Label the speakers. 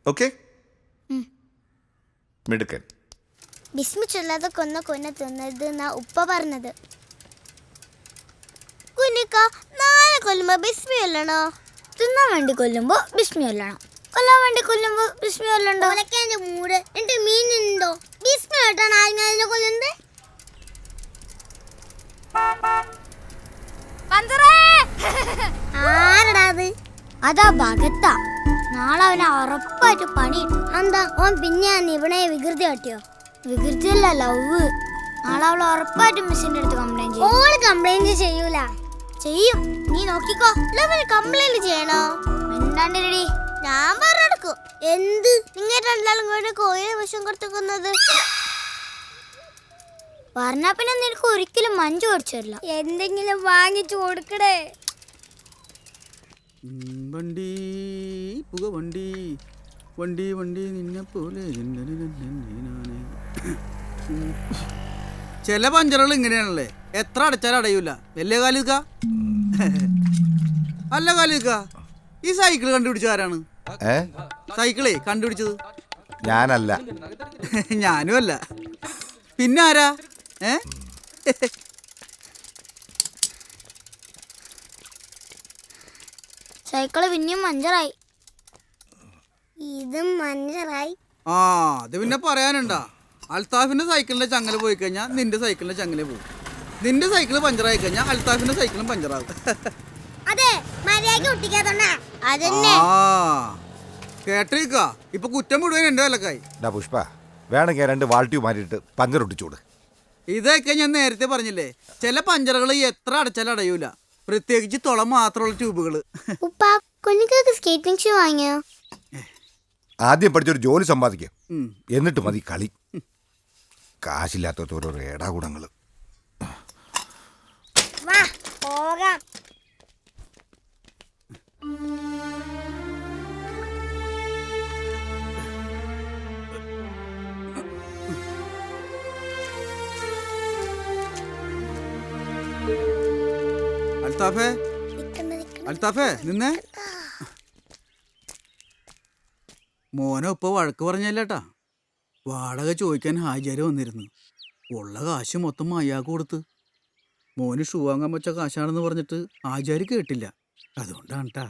Speaker 1: Okay? മിടുക്കൻ.
Speaker 2: ബിസ്മി ചൊല്ലാതെ കൊന്ന കൊന്ന തിന്നത് എന്നാ ഉപ്പ പറഞ്ഞത്. കുഞ്ഞിക്ക, നാളെ കൊല്ലുമ്പോ ബിസ്മി കൊല്ലണോ? തിന്നാൻ വേണ്ടി കൊല്ലുമ്പോ ബിസ്മി കൊല്ലണം, കൊല്ലാൻ വേണ്ടി കൊല്ലുമ്പോ ബിസ്മി കൊല്ലണ്ടോ? ഒലക്കേന്റെ മൂട് എന്റെ മീനുണ്ടോ? ബിസ്മി കേട്ടാണ് ആദ്യം കൊല്ലുന്നത്. ആരടാ അത്? അതാ ഭഗത്താ. നാളെ അവനെ ഉറപ്പായിട്ട് പണി. എന്താ ഓൻ പിന്നെ ഇവിടെ വികൃതി കാട്ടിയോ? വികൃതിയല്ല, ലവ്. നാളെ അവൾ ഉറപ്പായിട്ട് മിസ്സിന്റെ അടുത്ത് കംപ്ലൈന്റ് ചെയ്യും. ഓള് കംപ്ലൈന്റ് ചെയ്യൂല. ചെയ്യും, നീ നോക്കിക്കോ. ലവന് കംപ്ലൈന്റ് ചെയ്യണോ? എന്താണ്ടി ഞാൻ പറഞ്ഞെടുക്കും. എന്ത്? നിങ്ങൾ രണ്ടാളും കൂടെ കോയിലെ വിഷം കൊടുത്തുന്നത് പറഞ്ഞാ പിന്നെ നിനക്ക് ഒരിക്കലും മഞ്ജു ഓടിച്ചു തരില്ല. എന്തെങ്കിലും വാങ്ങിച്ചു കൊടുക്കടേ.
Speaker 3: വണ്ടി പുക വണ്ടി വണ്ടി വണ്ടി നിന്നെ പോലെ. ചില പഞ്ചറുകൾ ഇങ്ങനെയാണല്ലേ, എത്ര അടച്ചാലും അടയൂല. വലിയ കാലിക്ക അല്ല കാലിക്ക, ഈ സൈക്കിൾ കണ്ടുപിടിച്ച ആരാണ്? സൈക്കിളേ കണ്ടുപിടിച്ചത്
Speaker 1: ഞാനല്ല.
Speaker 3: ഞാനും അല്ല. പിന്നെ ആരാ?
Speaker 2: സൈക്കിള് പിന്നെയും മഞ്ചറായി. ഇതും മഞ്ചറായി.
Speaker 3: ആ, അത് പിന്നെ പറയാനുണ്ടാ? അൽത്താഫിന്റെ സൈക്കിളിന്റെ ചങ്ങല പോയി കഴിഞ്ഞാൽ നിന്റെ സൈക്കിളിന്റെ ചങ്ങല പോകും. നിന്റെ സൈക്കിള് പഞ്ചറായി കഴിഞ്ഞാൽ അൽത്താഫിന്റെ സൈക്കിളും പഞ്ചറാകും.
Speaker 2: അതെ,
Speaker 3: കേട്ടിരിക്ക, ഇപ്പൊ കുറ്റം മുഴുവൻ എന്റെ വിലക്കായി.
Speaker 1: പുഷ്പ, വേണമെങ്കിൽ 2 വാൾട്യൂബ് മാറ്റിയിട്ട് പഞ്ചർ ഒട്ടിച്ചൂട്.
Speaker 3: ഇതൊക്കെ ഞാൻ നേരത്തെ പറഞ്ഞില്ലേ, ചില പഞ്ചറുകൾ എത്ര അടച്ചാലും അടയൂല, പ്രത്യേകിച്ച് തുളം മാത്രമുള്ള ട്യൂബുകള്.
Speaker 2: സ്കേറ്റിംഗ് ഷൂ വാങ്ങിയോ?
Speaker 1: ആദ്യം പഠിച്ചൊരു ജോലി സമ്പാദിക്കുക, എന്നിട്ട് മതി കളി. കാശില്ലാത്ത ഓരോ ഏടാകൂടങ്ങള്.
Speaker 3: അൽത്താഫേ, അൽത്താഫേ നിന്നെ. മോനെ ഉപ്പ വഴക്ക് പറഞ്ഞല്ലേട്ടാ. വാടക ചോദിക്കാൻ ഹാജര് വന്നിരുന്നു. ഉള്ള കാശ് മൊത്തം അയാൾക്ക് കൊടുത്ത്. മോന് ഷൂ വാങ്ങാൻ വെച്ച കാശാണെന്ന് പറഞ്ഞിട്ട് ആചാരി കേട്ടില്ല. അതുകൊണ്ടാണ് ട്ടാ.